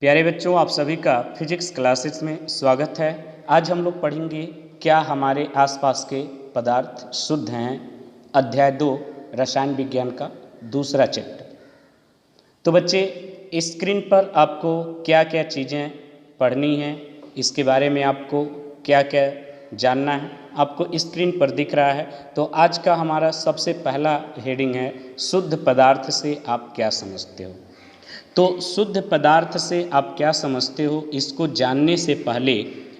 प्यारे बच्चों, आप सभी का फिजिक्स क्लासेस में स्वागत है। आज हम लोग पढ़ेंगे क्या हमारे आसपास के पदार्थ शुद्ध हैं, अध्याय 2 रसायन विज्ञान का दूसरा चैप्टर। तो बच्चे, स्क्रीन पर आपको क्या क्या चीज़ें पढ़नी हैं, इसके बारे में आपको क्या क्या जानना है, आपको स्क्रीन पर दिख रहा है। तो आज का हमारा सबसे पहला हेडिंग है, शुद्ध पदार्थ से आप क्या समझते हो। तो शुद्ध पदार्थ से आप क्या समझते हो, इसको जानने से पहले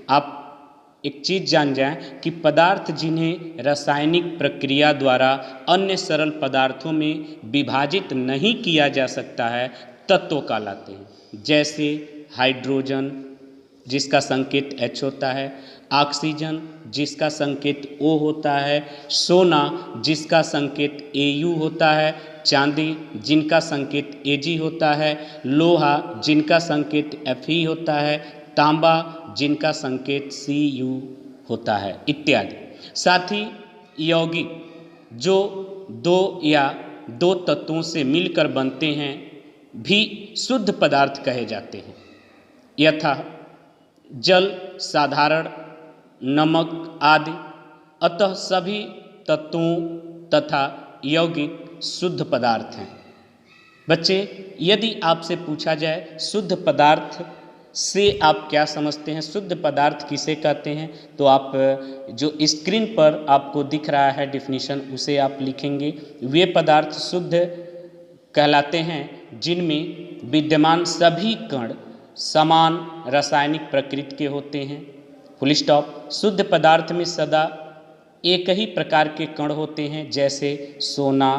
आप एक चीज़ जान जाएं कि पदार्थ जिन्हें रासायनिक प्रक्रिया द्वारा अन्य सरल पदार्थों में विभाजित नहीं किया जा सकता है, तत्व कहलाते हैं। जैसे हाइड्रोजन, जिसका संकेत H होता है, ऑक्सीजन जिसका संकेत O होता है, सोना जिसका संकेत Au होता है, चांदी जिनका संकेत Ag होता है, लोहा जिनका संकेत Fe होता है, तांबा जिनका संकेत Cu होता है, इत्यादि। साथ ही यौगिक जो दो तत्वों से मिलकर बनते हैं भी शुद्ध पदार्थ कहे जाते हैं। यथा जल, साधारण, नमक आदि। अतः सभी तत्वों तथा यौगिक शुद्ध पदार्थ हैं। बच्चे, यदि आपसे पूछा जाए शुद्ध पदार्थ से आप क्या समझते हैं, शुद्ध पदार्थ किसे कहते हैं, तो आप जो स्क्रीन पर आपको दिख रहा है डिफिनीशन, उसे आप लिखेंगे। वे पदार्थ शुद्ध कहलाते हैं जिनमें विद्यमान सभी कण समान रासायनिक प्रकृति के होते हैं। Full stop. शुद्ध पदार्थ में सदा एक ही प्रकार के कण होते हैं, जैसे सोना,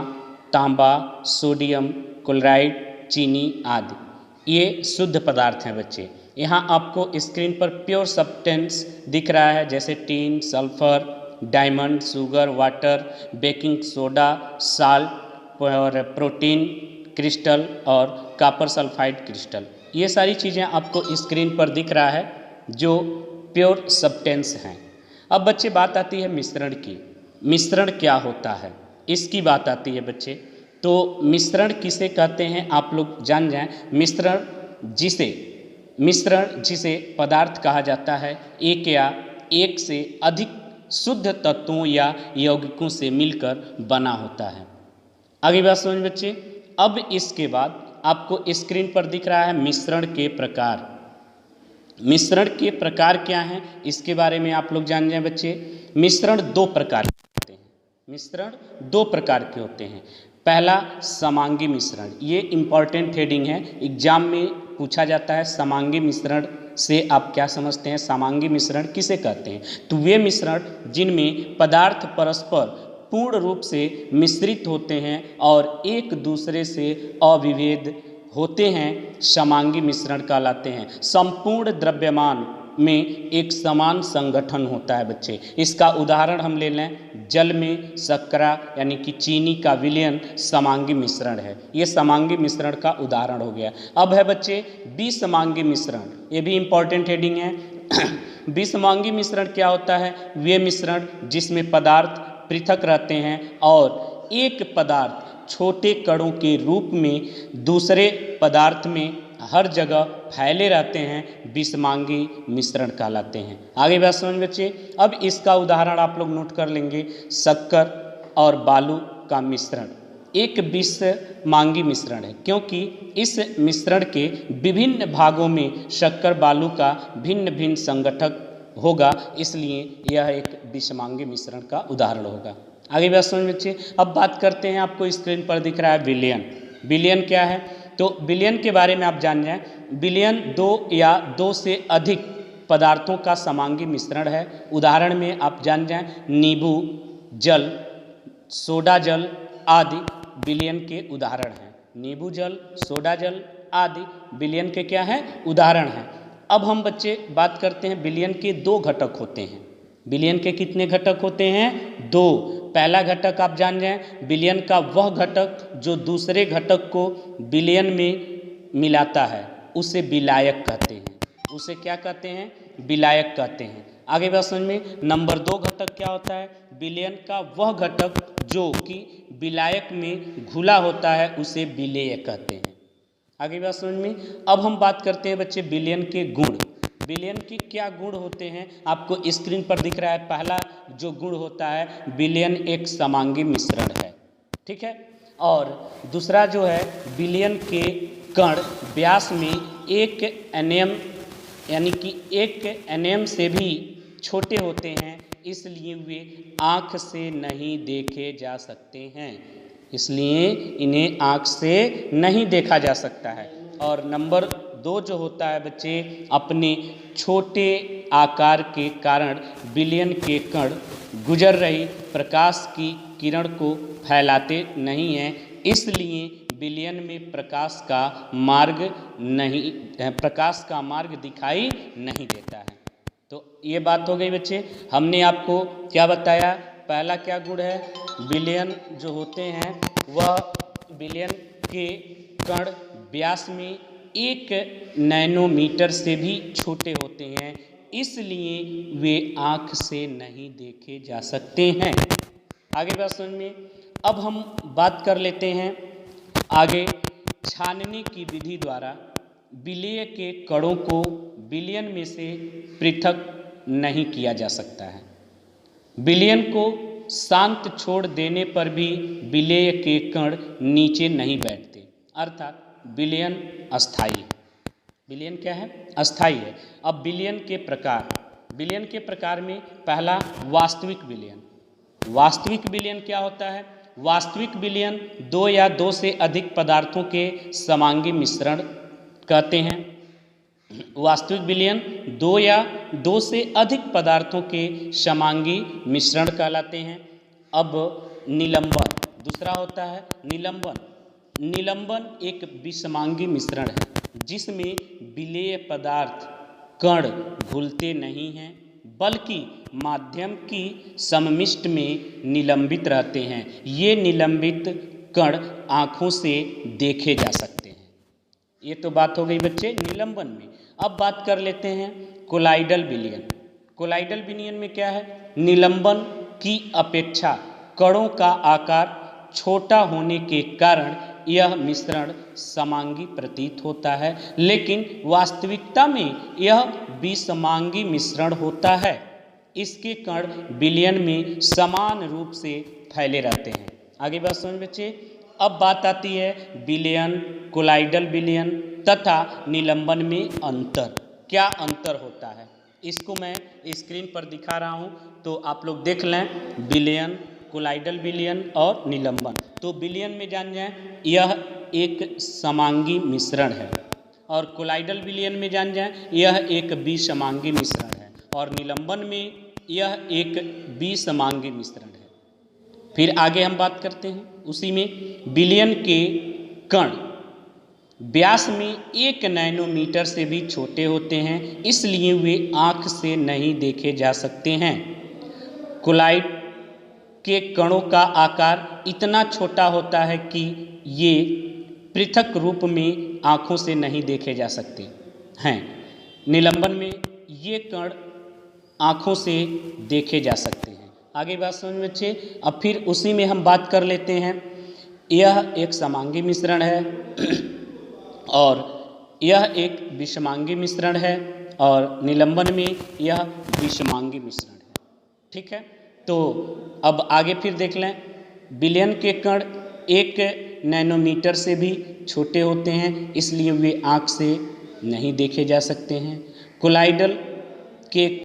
तांबा, सोडियम क्लोराइड, चीनी आदि। ये शुद्ध पदार्थ हैं बच्चे। यहाँ आपको स्क्रीन पर प्योर सब्सटेंस दिख रहा है, जैसे tin, sulphur, diamond, sugar, water, baking soda, salt और प्रोटीन क्रिस्टल और कॉपर सल्फाइड क्रिस्टल। ये सारी चीज़ें आपको स्क्रीन पर दिख रहा है जो प्योर सब्सटेंस हैं। अब बच्चे बात आती है मिश्रण की। मिश्रण क्या होता है, इसकी बात आती है बच्चे। तो मिश्रण किसे कहते हैं आप लोग जान जाएं। मिश्रण जिसे पदार्थ कहा जाता है, एक या एक से अधिक शुद्ध तत्वों या यौगिकों से मिलकर बना होता है। आगे बात समझ बच्चे। अब इसके बाद आपको स्क्रीन पर दिख रहा है मिश्रण के प्रकार। मिश्रण के प्रकार क्या हैं, इसके बारे में आप लोग जान जाएं बच्चे। मिश्रण दो प्रकार के होते हैं। मिश्रण दो प्रकार के होते हैं। पहला समांगी मिश्रण, ये इंपॉर्टेंट हेडिंग है, एग्जाम में पूछा जाता है। समांगी मिश्रण से आप क्या समझते हैं, समांगी मिश्रण किसे कहते हैं। तो वे मिश्रण जिनमें पदार्थ परस्पर पूर्ण रूप से मिश्रित होते हैं और एक दूसरे से अविभेद होते हैं, समांगी मिश्रण कहलाते हैं। संपूर्ण द्रव्यमान में एक समान संगठन होता है बच्चे। इसका उदाहरण हम ले लें, जल में शर्करा यानी कि चीनी का विलयन समांगी मिश्रण है। ये समांगी मिश्रण का उदाहरण हो गया। अब है बच्चे विसमांगी मिश्रण, ये भी इंपॉर्टेंट हेडिंग है। विसमांगी मिश्रण क्या होता है, वे मिश्रण जिसमें पदार्थ पृथक रहते हैं और एक पदार्थ छोटे कणों के रूप में दूसरे पदार्थ में हर जगह फैले रहते हैं, विसमांगी मिश्रण कहलाते हैं। आगे बात समझ बच्चे। अब इसका उदाहरण आप लोग नोट कर लेंगे, शक्कर और बालू का मिश्रण एक विसमांगी मिश्रण है, क्योंकि इस मिश्रण के विभिन्न भागों में शक्कर बालू का भिन्न भिन्न संगठक होगा, इसलिए यह एक विसमांगी मिश्रण का उदाहरण होगा। आगे बात समझ बच्चे। अब बात करते हैं, आपको स्क्रीन पर दिख रहा है विलयन। विलयन क्या है, तो विलयन के बारे में आप जान जाएं। विलयन दो या दो से अधिक पदार्थों का समांगी मिश्रण है। उदाहरण में आप जान जाएं, नींबू जल, सोडा जल आदि विलयन के उदाहरण हैं। नींबू जल, सोडा जल आदि विलयन के क्या हैं, उदाहरण हैं। अब हम बच्चे बात करते हैं, विलयन के दो घटक होते हैं। विलयन के कितने घटक होते हैं, दो। पहला घटक आप जान जाएं, विलयन का वह घटक जो दूसरे घटक को विलयन में मिलाता है, उसे विलायक कहते हैं। उसे क्या कहते हैं, विलायक कहते हैं। आगे बात समझ में। नंबर दो घटक क्या होता है, विलयन का वह घटक जो कि विलायक में घुला होता है, उसे विलेय कहते हैं। आगे बात समझ में। अब हम बात करते हैं बच्चे विलयन के गुण। विलयन के क्या गुण होते हैं, आपको स्क्रीन पर दिख रहा है। पहला जो गुण होता है, विलयन एक समांगी मिश्रण है, ठीक है। और दूसरा जो है, विलयन के कण व्यास में 1 nm यानी कि 1 nm से भी छोटे होते हैं, इसलिए वे आँख से नहीं देखे जा सकते हैं, इसलिए इन्हें आँख से नहीं देखा जा सकता है। और नंबर 2 जो होता है बच्चे, अपने छोटे आकार के कारण विलयन के कण गुजर रही प्रकाश की किरण को फैलाते नहीं हैं, इसलिए विलयन में प्रकाश का मार्ग दिखाई नहीं देता है। तो ये बात हो गई बच्चे। हमने आपको क्या बताया, पहला क्या गुण है, विलयन जो होते हैं वह विलयन के कण व्यास में 1 नैनोमीटर से भी छोटे होते हैं, इसलिए वे आँख से नहीं देखे जा सकते हैं। आगे बात समझ में। अब हम बात कर लेते हैं आगे, छानने की विधि द्वारा विलेय के कणों को विलयन में से पृथक नहीं किया जा सकता है। विलयन को शांत छोड़ देने पर भी विलेय के कण नीचे नहीं बैठते, अर्थात विलयन अस्थायी है। विलयन क्या है, अस्थायी है। अब विलयन के प्रकार में पहला वास्तविक विलयन। वास्तविक विलयन क्या होता है, वास्तविक विलयन 2 या 2 से अधिक पदार्थों के समांगी मिश्रण कहते हैं। वास्तविक विलयन 2 या 2 से अधिक पदार्थों के समांगी मिश्रण कहलाते हैं। अब निलंबन दूसरा होता है। निलंबन एक विषमांगी मिश्रण है, जिसमें विलेय पदार्थ कण घुलते नहीं हैं, बल्कि माध्यम की सममिष्ट में निलंबित रहते हैं। ये निलंबित कण आँखों से देखे जा सकते हैं। ये तो बात हो गई बच्चे निलंबन में। अब बात कर लेते हैं कोलाइडल विलयन। कोलाइडल विलयन में क्या है, निलंबन की अपेक्षा कणों का आकार छोटा होने के कारण यह मिश्रण समांगी प्रतीत होता है, लेकिन वास्तविकता में यह विषमांगी मिश्रण होता है। इसके कण विलयन में समान रूप से फैले रहते हैं। आगे बात समझ बच्चे। अब बात आती है विलयन, कोलाइडल विलयन तथा निलंबन में अंतर। क्या अंतर होता है, इसको मैं स्क्रीन पर दिखा रहा हूँ, तो आप लोग देख लें। विलयन, कोलाइडल विलयन और निलंबन। तो विलयन में जान जाएं, यह एक समांगी मिश्रण है, और कोलाइडल विलयन में जान जाएं, यह एक विषमांगी मिश्रण है, और निलंबन में यह एक विषमांगी मिश्रण है। फिर आगे हम बात करते हैं उसी में। विलयन के कण व्यास में 1 नैनोमीटर से भी छोटे होते हैं, इसलिए वे आँख से नहीं देखे जा सकते हैं। कोलाइड के कणों का आकार इतना छोटा होता है कि ये पृथक रूप में आँखों से नहीं देखे जा सकते हैं। निलंबन में ये कण आँखों से देखे जा सकते हैं। आगे बात समझ बच्चे। अब फिर उसी में हम बात कर लेते हैं। यह एक समांगी मिश्रण है और यह एक विषमांगी मिश्रण है, और निलंबन में यह विषमांगी मिश्रण है, ठीक है। तो अब आगे फिर देख लें। विलयन के कण 1 नैनोमीटर से भी छोटे होते हैं, इसलिए वे आँख से नहीं देखे जा सकते हैं। कोलाइडल के